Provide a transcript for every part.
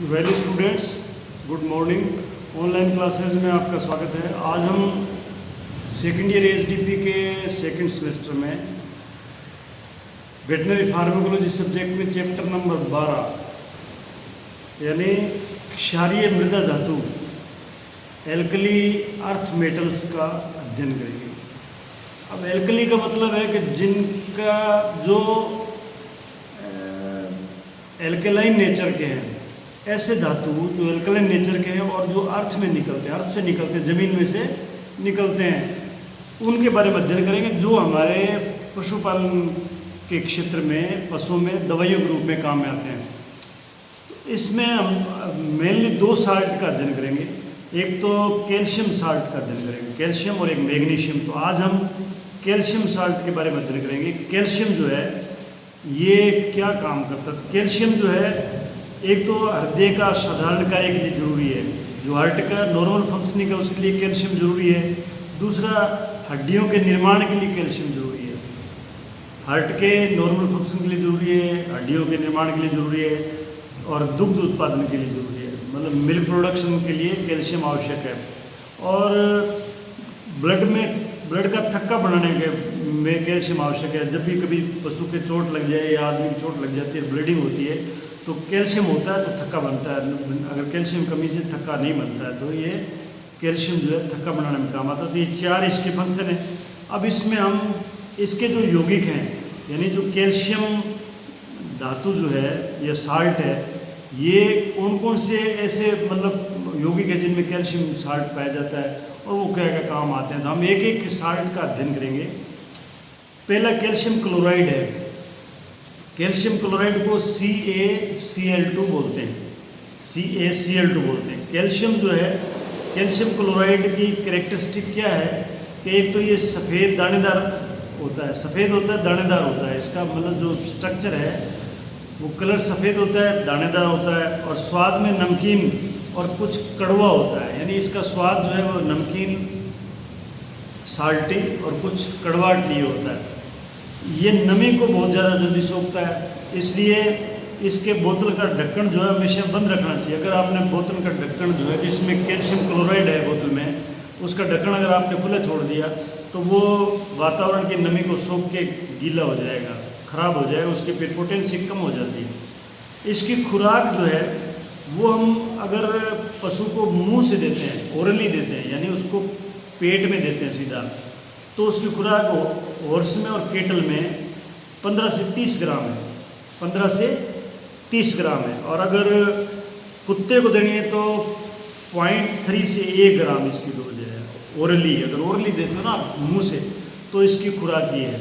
Well students, good morning. Online classes में आपका स्वागत है। आज हम सेकेंड ईयर एसडीपी के सेकंड सेमेस्टर में वेटनरी फार्माकोलॉजी सब्जेक्ट में चैप्टर नंबर 12 यानी क्षारीय मृदा धातु एल्कली अर्थ मेटल्स का अध्ययन करेंगे। अब एल्कली का मतलब है कि जिनका जो एल्कलाइन नेचर के हैं, ऐसे धातु जो एल्कलाइन नेचर के हैं और जो अर्थ में निकलते हैं, अर्थ से निकलते हैं, ज़मीन में से निकलते हैं, उनके बारे में अध्ययन करेंगे, जो हमारे पशुपालन के क्षेत्र में पशुओं में दवाइयों के रूप में काम में आते हैं। इसमें हम मेनली दो साल्ट का अध्ययन करेंगे। एक तो कैल्शियम साल्ट का अध्ययन करेंगे, कैल्शियम, और एक मैग्नीशियम। तो आज हम कैल्शियम साल्ट के बारे में अध्ययन करेंगे। कैल्शियम जो है ये क्या काम करता है। कैल्शियम जो है एक तो हृदय का साधारण कार्य के लिए जरूरी है, जो हार्ट का नॉर्मल फंक्शनिंग है उसके लिए कैल्शियम जरूरी है। दूसरा, हड्डियों के निर्माण के लिए कैल्शियम जरूरी है। हार्ट के नॉर्मल फंक्शन के लिए जरूरी है, हड्डियों के निर्माण के लिए जरूरी है, और दुग्ध उत्पादन के लिए जरूरी है, मतलब मिल्क प्रोडक्शन के लिए कैल्शियम आवश्यक है। और ब्लड का थक्का बनाने के में कैल्शियम आवश्यक है। जब भी कभी पशु के चोट लग जाए या आदमी की चोट लग जाती है, ब्लीडिंग होती है, तो कैल्शियम होता है तो थक्का बनता है। अगर कैल्शियम कमी से थक्का नहीं बनता है तो ये कैल्शियम जो है थक्का बनाने में काम आता है। तो ये चार इसके फंक्शन हैं। अब इसमें हम इसके जो यौगिक हैं, यानी जो कैल्शियम धातु जो है या साल्ट है, ये कौन कौन से ऐसे मतलब यौगिक है जिनमें कैल्शियम साल्ट पाया जाता है और वो क्या क्या काम आते हैं। तो हम एक एक साल्ट का अध्ययन करेंगे। पहला कैल्शियम क्लोराइड है। कैल्शियम क्लोराइड को CaCl2 बोलते हैं, CaCl2 बोलते हैं। कैल्शियम जो है, कैल्शियम क्लोराइड की कैरेक्टरिस्टिक क्या है कि एक तो ये सफ़ेद दानेदार होता है, सफ़ेद होता है, दानेदार होता है। इसका मतलब जो स्ट्रक्चर है वो कलर सफ़ेद होता है, दानेदार होता है, और स्वाद में नमकीन और कुछ कड़वा होता है। यानी इसका स्वाद जो है वो नमकीन, साल्टी और कुछ कड़वाहट लिए होता है। ये नमी को बहुत ज़्यादा जल्दी सोखता है, इसलिए इसके बोतल का ढक्कन जो है हमेशा बंद रखना चाहिए। अगर आपने बोतल का ढक्कन जो है जिसमें कैल्शियम क्लोराइड है बोतल में, उसका ढक्कन अगर आपने खुला छोड़ दिया तो वो वातावरण की नमी को सोख के गीला हो जाएगा, ख़राब हो जाएगा, उसकी फिर पोटेंसी कम हो जाती है। इसकी खुराक जो है वो हम अगर पशु को मुँह से देते हैं, ओरली देते हैं, यानी उसको पेट में देते हैं सीधा, तो उसकी खुराक हॉर्स में और केटल में 15 से 30 ग्राम है, 15 से 30 ग्राम है। और अगर कुत्ते को देनी है तो 0.3 से 1 ग्राम इसकी डोज है ओरली। अगर ओरली देते हो ना मुंह से, तो इसकी खुराक ये है।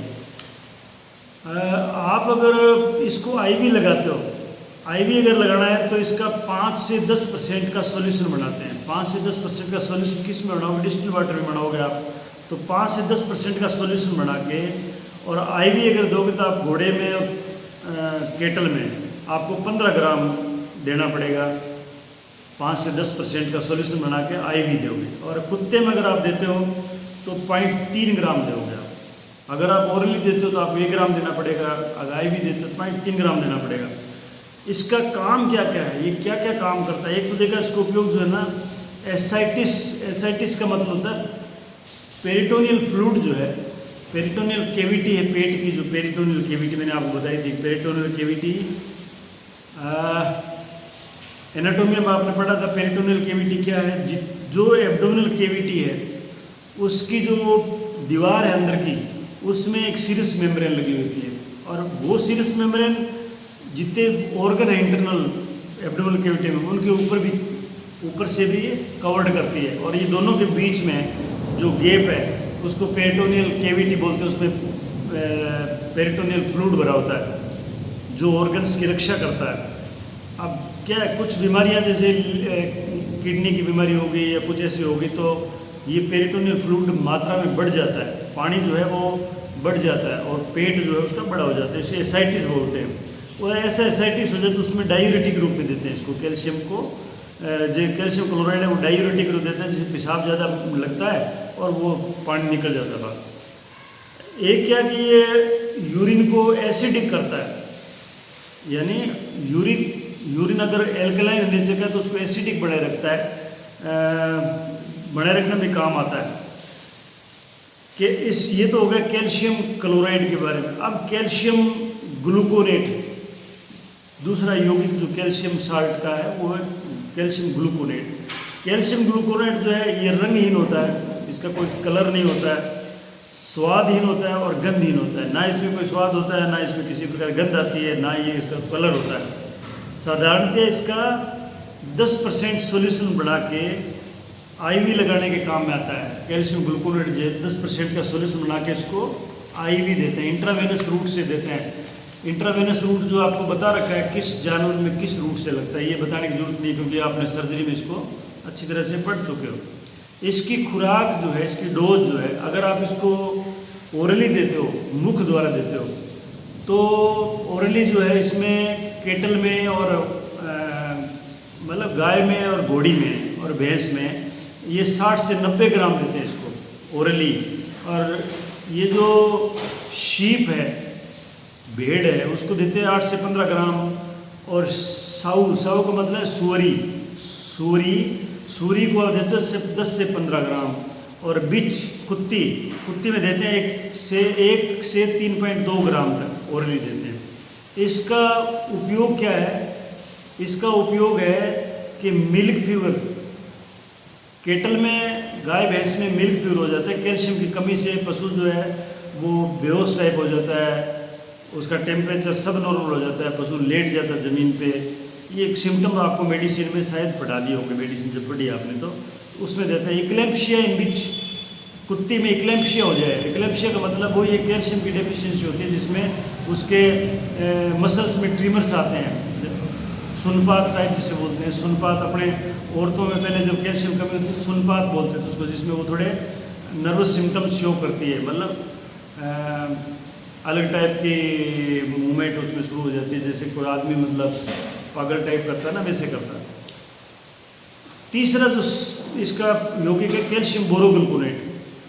आप अगर इसको आईवी लगाते हो, आईवी अगर लगाना है तो इसका 5 से 10% का सॉल्यूशन बनाते हैं। 5 से 10% का सॉल्यूशन किस में बनाओगे? डिस्टिल वाटर में बनाओगे आप, तो 5 से 10% का सॉल्यूशन बना के, और आईवी अगर दोगे तो आप घोड़े में और केटल में आपको 15 ग्राम देना पड़ेगा। 5 से 10% का सॉल्यूशन बना के आईवी दोगे। और कुत्ते में अगर आप देते हो तो 0.3 ग्राम दोगे आप। अगर आप ओरली देते हो तो आपको 1 ग्राम देना पड़ेगा, अगर आईवी देते हो तो 0.3 ग्राम देना पड़ेगा। इसका काम क्या क्या है, ये क्या क्या काम करता है? एक तो देखा, इसका उपयोग जो है ना, एसाइटिस का मतलब होता है पेरिटोनियल फ्लूइड जो है, पेरिटोनियल केविटी है पेट की, जो पेरिटोनियल केविटी मैंने आपको बताई थी। पेरिटोनियल केविटी एनाटोमी में आपने पढ़ा था। पेरिटोनियल केविटी क्या है? जो एब्डोमिनल केविटी है उसकी जो दीवार है अंदर की, उसमें एक सीरस मेम्ब्रेन लगी होती है, और वो सीरस मेम्ब्रेन जितने ऑर्गन है इंटरनल एब्डोमिनल केविटी में, उनके ऊपर से भी कवर्ड करती है। और ये दोनों के बीच में जो गैप है उसको पेरिटोनियल केविटी बोलते हैं। उसमें पेरिटोनियल फ्लूइड भरा होता है जो ऑर्गन्स की रक्षा करता है। अब क्या है, कुछ बीमारियां जैसे किडनी की बीमारी हो गई या कुछ ऐसी होगी, तो ये पेरिटोनियल फ्लूइड मात्रा में बढ़ जाता है, पानी जो है वो बढ़ जाता है, और पेट जो है उसका बड़ा हो जाता है। इसे एसाइटिस बोलते हैं। और ऐसा एसाइटिस हो जाए तो उसमें डायूरेटिक रूप में देते हैं इसको, कैल्शियम को। जो कैल्शियम क्लोराइड है वो डायूरेटिक रूप देता है, जिससे पेशाब ज़्यादा लगता है और वो पानी निकल जाता है बाहर। एक क्या कि ये यूरिन को एसिडिक करता है, यानी यूरिन अगर एल्कलाइन नेचर का तो उसको एसिडिक बनाए रखता है, बनाए रखने में काम आता है। कि ये तो हो गया कैल्शियम क्लोराइड के बारे में। अब कैल्शियम ग्लूकोनेट, दूसरा यौगिक जो कैल्शियम साल्ट का है वो है कैल्शियम ग्लूकोनेट। कैल्शियम ग्लूकोनेट जो है ये रंगहीन होता है, इसका कोई कलर नहीं होता है, स्वादहीन होता है और गंधहीन होता है। ना इसमें कोई स्वाद होता है, ना इसमें किसी प्रकार गंध आती है, ना ये इसका कलर होता है। साधारणतः इसका 10% सॉल्यूशन बना के आईवी लगाने के काम में आता है। कैल्शियम ग्लूकोनेट जो 10% का सॉल्यूशन बना के इसको आईवी देते हैं, इंट्रावेनस रूट से देते हैं। इंट्रावेनस रूट जो आपको बता रखा है किस जानवर में किस रूट से लगता है, ये बताने की जरूरत नहीं, क्योंकि आपने सर्जरी में इसको अच्छी तरह से पढ़ चुके हो। इसकी खुराक जो है, इसकी डोज जो है, अगर आप इसको ओरली देते हो, मुख द्वारा देते हो, तो ओरली जो है इसमें केटल में और मतलब गाय में और घोड़ी में और भैंस में ये 60 से 90 ग्राम देते हैं इसको ओरली। और ये जो शीप है, भेड़ है, उसको देते हैं 8 से 15 ग्राम। और साऊ का मतलब है सूरी को देते हैं 10 से 15 ग्राम। और बिच कुत्ती में देते हैं 1 से 3.2 ग्राम तक ओरली देते हैं। इसका उपयोग क्या है? इसका उपयोग है कि मिल्क फीवर, केटल में गाय भैंस में मिल्क फीवर हो जाता है, कैल्शियम की कमी से पशु जो है वो बेहोश टाइप हो जाता है, उसका टेम्परेचर सब नॉर्मल हो जाता है, पशु लेट जाता है ज़मीन पे। ये एक सिम्टम आपको मेडिसिन में शायद पढ़ा दिए होंगे, मेडिसिन जब पढ़ी आपने तो उसमें देता है। इक्लेम्पशिया इन विच कुत्ती में इक्लेम्पशिया हो जाए। इक्लेम्पशिया का मतलब वो ये कैल्शियम की डेफिशिएंसी होती है जिसमें उसके मसल्स में ट्रीमर्स आते हैं, सुनपात टाइप जिसे बोलते हैं। सुनपात अपने औरतों में पहले जब कैल्शियम कमी होती है सुनपात बोलते थे उसको, जिसमें वो थोड़े नर्वस सिम्टम्स शो करती है, मतलब अलग टाइप की मूवमेंट उसमें शुरू हो जाती है, जैसे कोई आदमी मतलब पागल टाइप करता है ना, वैसे करता है। तीसरा जो इसका यौगिक है कैल्शियम बोरोग्लूकोनेट।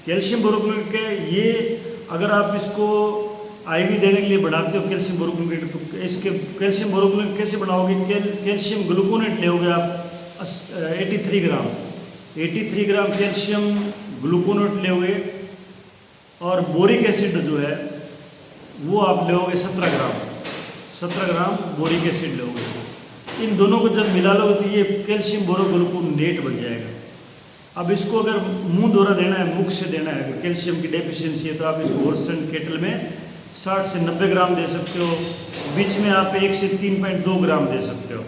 कैल्शियम बोरोग्लूकोनेट के ये अगर आप इसको आईवी देने के लिए बढ़ाते हो कैल्शियम बोरोग्लूकोनेट, तो इसके कैल्शियम बोरोग्लूकोनेट कैसे बनाओगे? कैल्शियम ग्लूकोनेट लोगे आप 83 ग्राम कैल्शियम ग्लूकोनेट लोगे, और बोरिक एसिड जो है वो आप लोगे 17 ग्राम बोरिक एसिड लोगे। इन दोनों को जब मिला लोगे तो ये कैल्शियम बोरोग्लूकोनेट बन जाएगा। अब इसको अगर मुंह द्वारा देना है, मुख से देना है, अगर कैल्शियम की डेफिशिएंसी है तो आप इसको हॉर्स एंड केटल में 60 से 90 ग्राम दे सकते हो, बीच में आप 1 से 3.2 ग्राम दे सकते हो।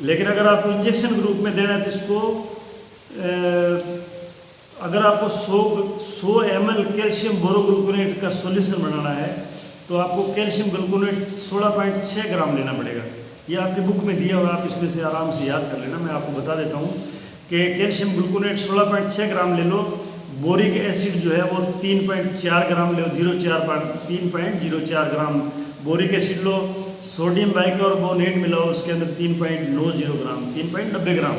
लेकिन अगर आपको इंजेक्शन के रूप में देना है तो इसको अगर आपको 100 ml कैल्शियम बोरोग्लूकोनेट का सॉल्यूशन बनाना है तो आपको कैल्शियम ग्लूकोनेट 16.6 ग्राम लेना पड़ेगा। ये आपके बुक में दिया हुआ, आप इसमें से आराम से याद कर लेना। मैं आपको बता देता हूँ कि कैल्शियम ग्लूकोनेट 16.6 ग्राम ले लो, बोरिक एसिड जो है वो 3.4 ग्राम लो, 3.04 ग्राम बोरिक एसिड लो, सोडियम बाइकार्बोनेट मिलाओ उसके अंदर 3.90 ग्राम, 3.90 ग्राम।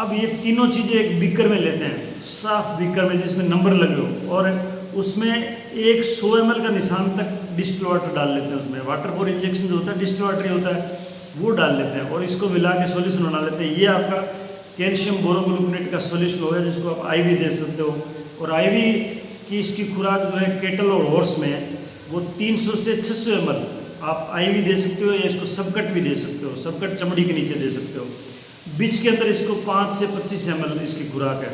अब ये तीनों चीज़ें एक बीकर में लेते हैं, साफ बीकर में जिसमें नंबर लगे हो, और उसमें 100 ml का निशान तक डिस्टिल वाटर डाल लेते हैं। उसमें वाटर फॉर इंजेक्शन जो होता है डिस्टिल वाटर ही होता है, वो डाल लेते हैं और इसको मिला के सॉल्यूशन बना लेते हैं। ये आपका कैल्शियम बोरोग्लूकोनेट का सॉल्यूशन हो गया, जिसको आप आईवी दे सकते हो। और आईवी की इसकी खुराक जो है केटल और हॉर्स में वो 300 से 600 ml आप आईवी दे सकते हो, या इसको सबकट भी दे सकते हो, सबकट चमड़ी के नीचे दे सकते हो। बीच के अंदर इसको 5 से 25 ml इसकी खुराक है।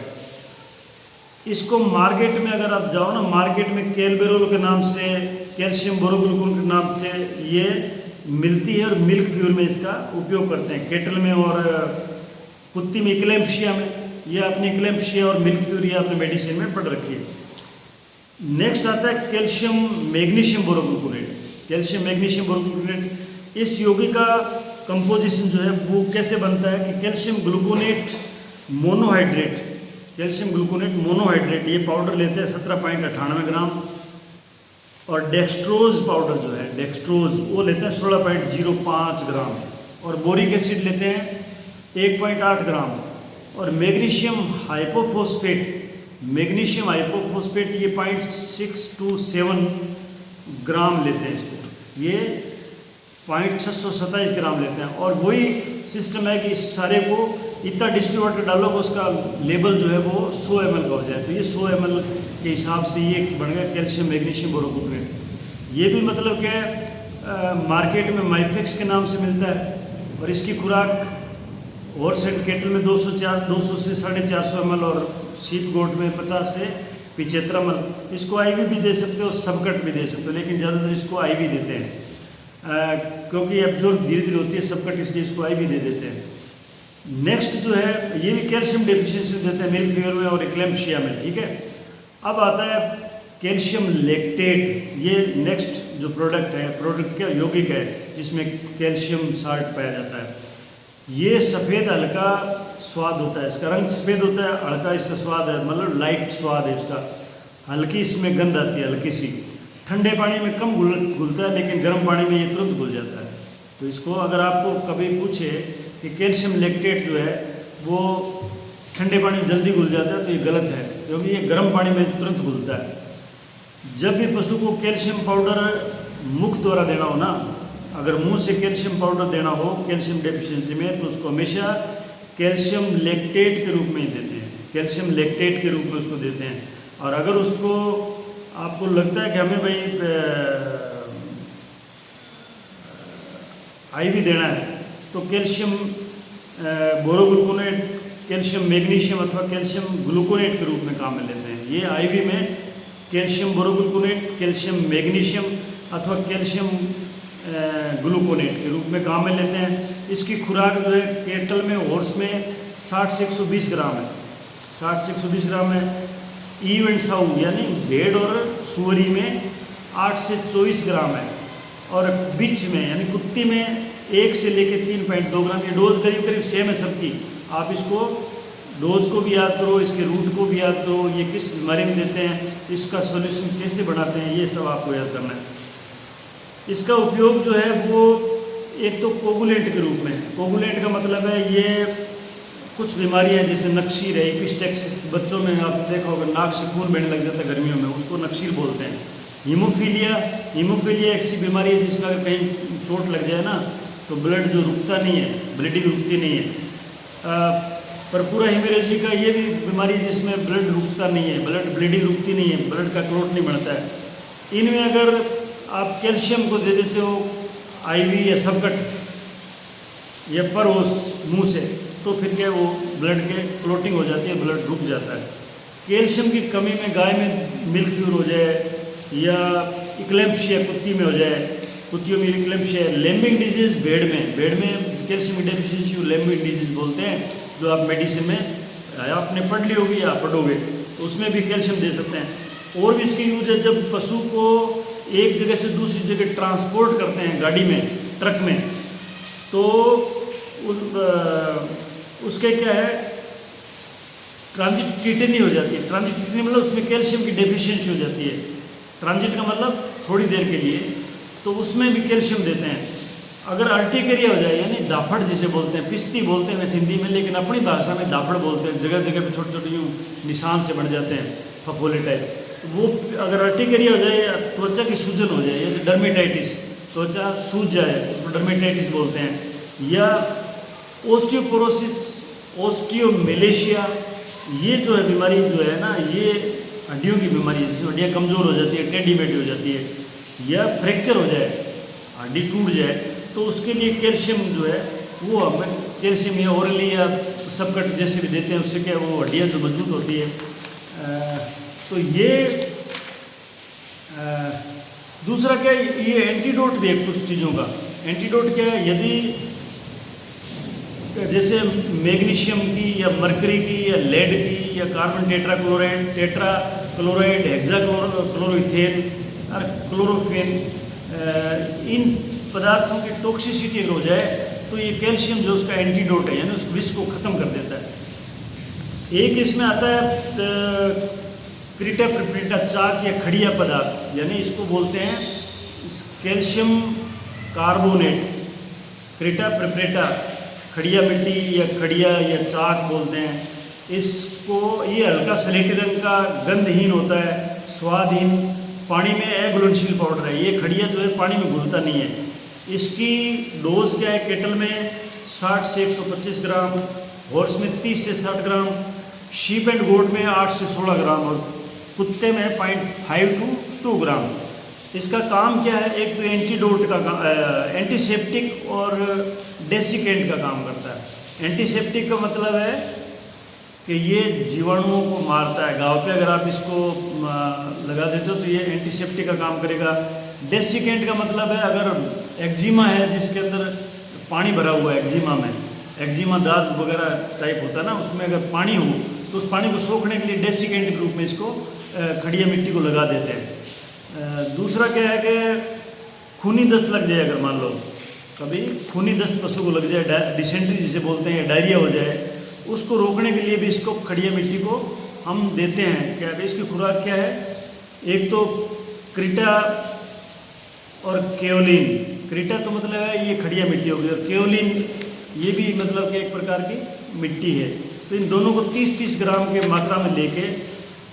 इसको मार्केट में अगर आप जाओ ना, मार्केट में कैलबेरोल के नाम से, कैल्शियम बोरोग्लूकोनेट के नाम से ये मिलती है, और मिल्क प्योर में इसका उपयोग करते हैं, केटल में और कुत्ती में इक्लेम्पशिया में। ये आपने इक्लेम्पशिया और मिल्क प्योर ये आपने मेडिसिन में पढ़ रखी है। नेक्स्ट आता है कैल्शियम मैग्नीशियम बोरोग्लूकोनेट। कैल्शियम मैग्नीशियम बोरोग्लूकोनेट इस यौगिक का कंपोजिशन जो है वो कैसे बनता है कि calcium gluconate monohydrate, calcium gluconate monohydrate ये पाउडर लेते हैं 17.98 ग्राम, और डेक्सट्रोज पाउडर जो है डेक्सट्रोज वो लेते हैं 16.05 ग्राम, और बोरिक एसिड लेते हैं 1.8 ग्राम, और मैग्नीशियम हाइपोफॉस्फेट ये 0.627 ग्राम लेते हैं इसको। ये 0.627 ग्राम लेते हैं। और वही सिस्टम है कि इस सारे को इतना डिस्टिल वाटर डालो कि उसका लेवल जो है वो 100 ml का हो जाए। तो ये 100 ml के हिसाब से ये बन गया कैल्शियम मैग्नीशियम बोरोग्लूकोनेट। ये भी मतलब क्या है, मार्केट में माइफ्लेक्स के नाम से मिलता है और इसकी खुराक हॉर्स एंड केटल में 200 से 450 ml और शीप गोट में 50 से 75 ml। इसको आईवी भी दे सकते हो, सबकट भी दे सकते हो, लेकिन ज़्यादातर इसको आईवी देते हैं क्योंकि एब्जॉर्ब धीरे धीरे होती है सबकट, इसलिए इसको आईवी दे देते हैं। नेक्स्ट जो है ये भी कैल्शियम डेफिशिएंसी देते हैं मिल्क फीवर में और एक्लेम्पशिया में, ठीक है। अब आता है कैल्शियम लेक्टेट। ये नेक्स्ट जो प्रोडक्ट क्या यौगिक है जिसमें कैल्शियम साल्ट पाया जाता है। ये सफ़ेद हल्का स्वाद होता है, इसका रंग सफ़ेद होता है, हल्का इसका स्वाद है, मतलब लाइट स्वाद है इसका, हल्की इसमें गंध आती है हल्की सी। ठंडे पानी में कम घुलता है लेकिन गर्म पानी में ये तुरंत घुल जाता है। तो इसको अगर आपको कभी पूछे कि कैल्शियम लेक्टेट जो है वो ठंडे पानी में जल्दी घुल जाता है तो ये गलत है, क्योंकि ये गर्म पानी में तुरंत घुलता है। जब भी पशु को कैल्शियम पाउडर मुख द्वारा देना हो ना, अगर मुंह से कैल्शियम पाउडर देना हो कैल्शियम डेफिशिएंसी में, तो उसको हमेशा कैल्शियम लेक्टेट के रूप में ही देते हैं, कैल्शियम लेक्टेट के रूप में उसको देते हैं। और अगर उसको आपको लगता है कि हमें भाई आईवी देना है तो कैल्शियम बोरोग्लूकोनेट, कैल्शियम मैग्नीशियम अथवा कैल्शियम ग्लूकोनेट के रूप में काम में लेते हैं। ये आईवी में कैल्शियम बोरोग्लूकोनेट, कैल्शियम मैग्नीशियम अथवा कैल्शियम ग्लूकोनेट के रूप में काम में लेते हैं। इसकी खुराक जो है केटल में, हॉर्स में 60 से 120 ग्राम है, 60 से 120 ग्राम है। ईव एंड साउ यानी भेड़ और सुअरी में 8 से 24 ग्राम है। और बिच में यानी कुत्ती में 1 से लेकर 3.2 ग्राम। ये डोज करीब करीब सेम है सबकी। आप इसको डोज को भी याद करो, इसके रूट को भी याद करो, ये किस बीमारी में देते हैं, इसका सॉल्यूशन कैसे बनाते हैं, ये सब आपको याद करना है। इसका उपयोग जो है वो एक तो कोगुलेंट के रूप में, कोगुलेंट का मतलब है ये कुछ बीमारियां जैसे नक्शीर है, इपिस्टेक्सिस, बच्चों में आप देखा होगा नाक से खून बहने लग जाता है गर्मियों में, उसको नक्शीर बोलते हैं। हीमोफीलिया एक सी बीमारी है जिसमें अगर कहीं चोट लग जाए ना तो ब्लड जो रुकता नहीं है, ब्लीडिंग रुकती नहीं है। परपुरा हेमरेजी का ये भी बीमारी है जिसमें ब्लड रुकता नहीं है, ब्लीडिंग रुकती नहीं है, ब्लड का क्लॉट नहीं बनता है। इनमें अगर आप कैल्शियम को दे देते हो आईवी या सबकट या परओस मुंह से, तो फिर क्या वो ब्लड के क्लोटिंग हो जाती है, ब्लड रुक जाता है। कैल्शियम की कमी में गाय में मिल्क प्यूर हो जाए या इक्लेम्पशिया कुत्ती में हो जाए, कुत्तियों में इक्लेम्पशिया, लेम्बिंग डिजीज़ भेड़ में कैल्शियम की डेफिशिएंसी को लेम्बिंग डिजीज़ बोलते हैं, जो आप मेडिसिन में आपने पढ़ ली होगी या पढ़ोगे, तो उसमें भी कैल्शियम दे सकते हैं। और भी इसकी यूज है जब पशु को एक जगह से दूसरी जगह ट्रांसपोर्ट करते हैं गाड़ी में, ट्रक में, तो उसके क्या है ट्रांजिट टिटेनी हो जाती है। ट्रांजिट टिटेनी मतलब उसमें कैल्शियम की डेफिशिएंसी हो जाती है। ट्रांजिट का मतलब थोड़ी देर के लिए, तो उसमें भी कैल्शियम देते हैं। अगर अर्टिकेरिया हो जाए यानी दाफड़ जिसे बोलते हैं, पिस्ती बोलते हैं वैसे हिंदी में, लेकिन अपनी भाषा में दाफड़ बोलते हैं, जगह जगह पे छोटे छोटे यूँ निशान से बन जाते हैं फफोले टाइप, वो अगर अर्टिकेरिया हो जाए, त्वचा की सूजन हो जाए, जैसे डर्मेटाइटिस, त्वचा सूज जाए उसको डर्मेटाइटिस बोलते हैं, या ओस्टियोपोरोसिस, ओस्टियोमेलेशिया, ये जो है बीमारी जो है ना, ये हड्डियों की बीमारी है जिसमें हड्डियाँ कमज़ोर हो जाती है, टेढ़ी मेढ़ी हो जाती है, या फ्रैक्चर हो जाए, हड्डी टूट जाए, तो उसके लिए कैल्शियम जो है वो हमें कैल्शियम या ओरली या सबकट जैसे भी देते हैं, उससे क्या वो हड्डियाँ जो मजबूत होती है। तो ये दूसरा क्या है, ये एंटीडोट भी है कुछ चीज़ों का। एंटीडोट क्या है, यदि जैसे मैग्नीशियम की या मरकरी की या लेड की या कार्बन टेट्राक्लोराइड, हेक्साक्लोरोइथेन और क्लोरोफेन, इन पदार्थों की टॉक्सिसिटी अगर हो जाए तो ये कैल्शियम जो उसका एंटीडोट है, यानी उस विष को ख़त्म कर देता है। एक इसमें आता है क्रीटा प्रिप्रेटा, चाक या खड़िया पदार्थ, यानी इसको बोलते हैं कैल्शियम कार्बोनेट। क्रीटा प्रिप्रेटा खड़िया मिट्टी या खड़िया या चाक बोलते हैं इसको। ये हल्का स्लेटी रंग का, गंधहीन होता है, स्वादहीन, पानी में अघुलनशील पाउडर है। ये खड़िया जो है पानी में घुलता नहीं है, इसकी डोज क्या है, केटल में 60 से 125 ग्राम, हॉर्स में 30 से 60 ग्राम, शीप एंड गोट में 8 से 16 ग्राम और कुत्ते में 0.5 to 2 ग्राम। इसका काम क्या है, एक तो एंटीडोट का एंटीसेप्टिक और डेसिकेंट का काम करता है। एंटीसेप्टिक का मतलब है कि ये जीवाणुओं को मारता है। घाव पे अगर आप इसको लगा देते हो तो ये एंटीसेप्टिक का काम करेगा। डेसिकेंट का मतलब है अगर एक्जिमा है जिसके अंदर पानी भरा हुआ है, एक्जिमा में एक्जिमा दाद वगैरह टाइप होता है ना, उसमें अगर पानी हो तो उस पानी को सोखने के लिए डेसिकेंट के रूप में इसको खड़िया मिट्टी को लगा देते हैं। दूसरा क्या है कि खूनी दस्त लग जाए, अगर मान लो कभी खूनी दस्त पशु को लग जाए, डिसेंट्री जिसे बोलते हैं, डायरिया हो जाए, उसको रोकने के लिए भी इसको खड़िया मिट्टी को हम देते हैं। क्या है इसकी खुराक क्या है, एक तो क्रीटा और केओलिन। क्रीटा तो मतलब है ये खड़िया मिट्टी होगी, और केओलिन ये भी मतलब कि एक प्रकार की मिट्टी है। तो इन दोनों को 30-30 ग्राम के मात्रा में लेके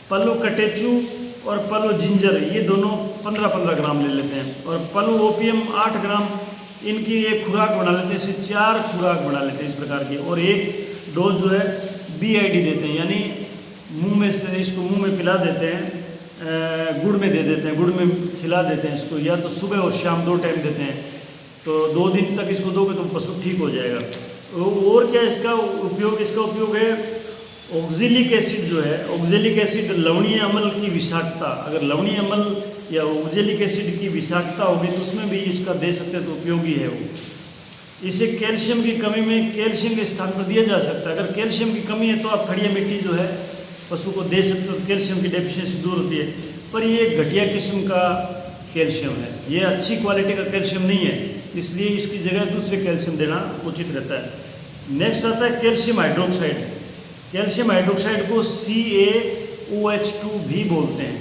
पल्लू कटेचू और पल्लू जिंजर ये दोनों 15-15 ग्राम ले लेते हैं, और पल्लू ओपियम 8 ग्राम, इनकी एक खुराक बना लेते हैं। इसे 4 खुराक बना लेते हैं इस प्रकार की, और एक डोज जो है BID देते हैं, यानी मुंह में से इसको मुंह में पिला देते हैं, गुड़ में दे देते हैं, गुड़ में खिला देते हैं इसको, या तो सुबह और शाम 2 टाइम देते हैं। तो 2 दिन तक इसको दोगे तो पशु ठीक हो जाएगा। और क्या इसका उपयोग, इसका उपयोग है ऑक्जेलिक एसिड जो है, ऑक्जेलिक एसिड लवणीय अम्ल की विषाक्तता, अगर लवणीय अम्ल या ऑक्जेलिक एसिड की विषाक्तता होगी तो उसमें भी इसका दे सकते हैं, तो उपयोगी है वो। इसे कैल्शियम की कमी में कैल्शियम के स्थान पर दिया जा सकता है। अगर कैल्शियम की कमी है तो आप खड़िया मिट्टी जो है पशु को दे सकते हो, कैल्शियम की डेफिशिएंसी दूर होती है। पर ये घटिया किस्म का कैल्शियम है, ये अच्छी क्वालिटी का कैल्शियम नहीं है, इसलिए इसकी जगह दूसरे कैल्शियम देना उचित रहता है। नेक्स्ट आता है कैल्शियम हाइड्रोक्साइड। कैल्शियम हाइड्रोक्साइड को CaOH2 भी बोलते हैं।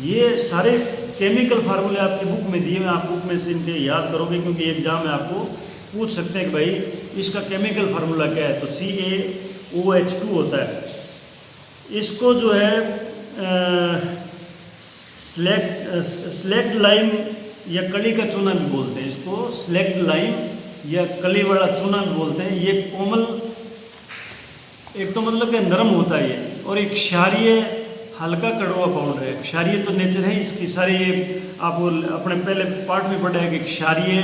ये सारे केमिकल फार्मूले आपकी बुक में दिए हुए, आप बुक में से इनके याद करोगे, क्योंकि एग्जाम में आपको पूछ सकते हैं कि भाई इसका केमिकल फार्मूला क्या है, तो CaOH2 होता है। इसको जो है स्लेक्ट लाइम या कली का चूना भी बोलते हैं, इसको स्लेक्ट लाइम या कली वाला चूना भी बोलते हैं। ये कोमल, एक तो मतलब कि नरम होता है ये, और एक क्षारीय हल्का कड़वा पाउडर है। क्षारीय तो नेचर है इसकी, सारे ये आप अपने पहले पार्ट में पढ़ा है कि क्षारीय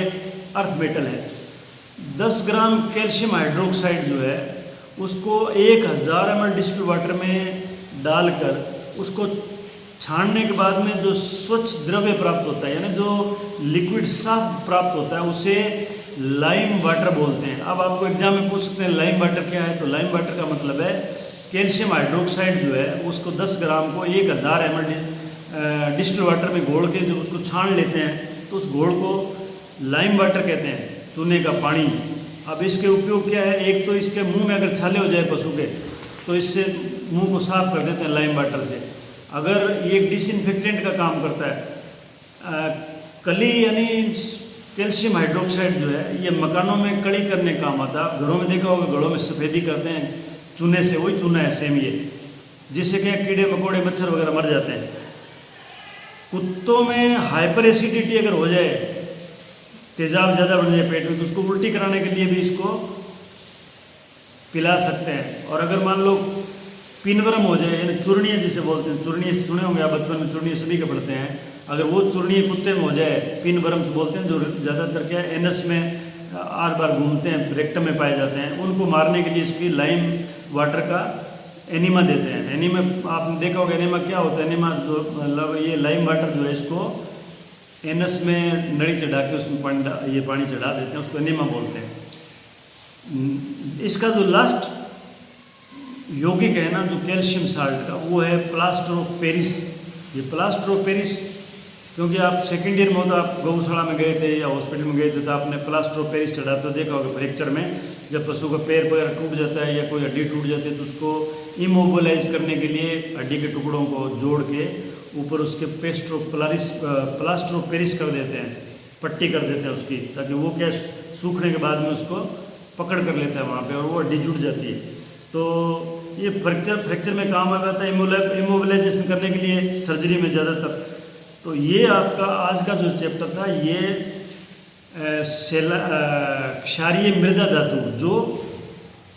अर्थ मेटल है। 10 ग्राम कैल्शियम हाइड्रोक्साइड जो है उसको 1000 ml डिस्टिल्ड वाटर में डालकर उसको छानने के बाद में जो स्वच्छ द्रव्य प्राप्त होता है, यानी जो लिक्विड साफ प्राप्त होता है, उसे लाइम वाटर बोलते हैं। अब आपको एग्जाम में पूछ सकते हैं लाइम वाटर क्या है, तो लाइम वाटर का मतलब है कैल्शियम हाइड्रोक्साइड जो है उसको 10 ग्राम को 1000 ml डिस्टिल्ड वाटर में घोल के जब उसको छान लेते हैं तो उस घोल को लाइम वाटर कहते हैं, चूने का पानी। अब इसके उपयोग क्या है, एक तो इसके मुंह में अगर छाले हो जाए पशु के तो इससे मुंह को साफ कर देते हैं लाइम वाटर से। अगर ये डिसइंफेक्टेंट का काम करता है। कली यानी कैल्शियम हाइड्रोक्साइड जो है ये मकानों में कड़ी करने का काम आता है। घरों में देखा होगा, घरों में सफ़ेदी करते हैं चूने से, वही चूना है सेम ये, जिससे क्या कीड़े मकोड़े मच्छर वगैरह मर जाते हैं। कुत्तों में हाइपर एसिडिटी अगर हो जाए, तेजाब ज़्यादा बढ़ जाए पेट में, तो उसको उल्टी कराने के लिए भी इसको पिला सकते हैं। और अगर मान लो पिनवरम हो जाए, यानी चूर्णिया जिसे बोलते हैं, चूर्णिया सुने होंगे आप बचपन में, चूर्णिया सभी के पढ़ते हैं। अगर वो चूर्णिया कुत्ते में हो जाए, पिनवरम्स बोलते हैं, जो ज़्यादातर क्या है एनस में आर बार घूमते हैं, रेक्टम में पाए जाते हैं, उनको मारने के लिए इसकी लाइम वाटर का एनिमा देते हैं। एनिमा आपने देखा होगा, एनिमा क्या होता है, एनिमा मतलब ये लाइम वाटर जो है इसको एनस में नड़ी चढ़ा के उसमें पानी चढ़ा देते हैं, उसको एनिमा बोलते हैं। इसका जो लास्ट यौगिक है ना, जो कैल्शियम साल्ट का, वो है प्लास्टर ऑफ पेरिस। ये प्लास्टर ऑफ पेरिस, क्योंकि आप सेकेंड ईयर में हो तो आप गौशाला में गए थे या हॉस्पिटल में गए थे तो आपने प्लास्टर ऑफ पेरिस चढ़ा तो देखा होगा फ्रैक्चर में, जब पशु का पैर वगैरह टूट जाता है या कोई हड्डी टूट जाती है तो उसको इमोबिलाइज करने के लिए हड्डी के टुकड़ों को जोड़ के ऊपर उसके प्लास्टर ऑफ पेरिस कर देते हैं, पट्टी कर देते हैं उसकी, ताकि वो क्या सूखने के बाद में उसको पकड़ कर लेता है वहाँ पे और वो हड्डी जुड़ जाती है। तो ये फ्रैक्चर में काम आ जाता है इमोबिलाइजेशन करने के लिए सर्जरी में ज़्यादातर। तो ये आपका आज का जो चैप्टर था, ये क्षारीय मृदा धातु जो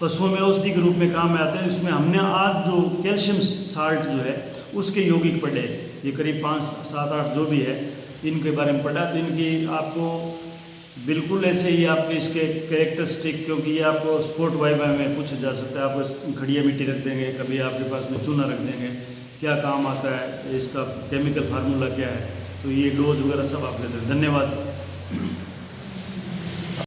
पशुओं में औषधि के रूप में काम में आते हैं, इसमें हमने आज जो कैल्शियम साल्ट जो है उसके यौगिक पढ़े, ये करीब 5, 7, 8 जो भी है इनके बारे में पढ़ा। तो इनकी आपको बिल्कुल ऐसे ही आपके इसके कैरेक्टरिस्टिक, क्योंकि ये आपको स्पोर्ट वाइवा में पूछा जा सकता है, आपको खड़िया मिट्टी रख देंगे, कभी आपके पास में चूना रख देंगे, क्या काम आता है, इसका केमिकल फार्मूला क्या है, तो ये डोज वगैरह सब आप लेते हैं। धन्यवाद।